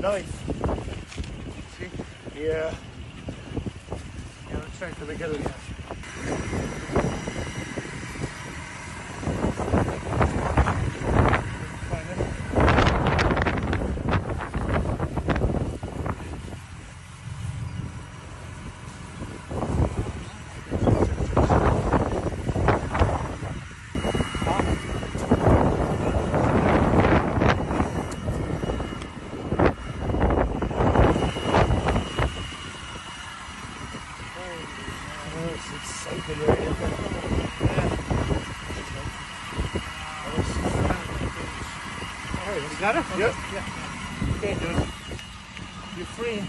knife. See? Yeah. Yeah, let's try to get it again. Got it? Yep. Yeah. Okay, dude. You're free.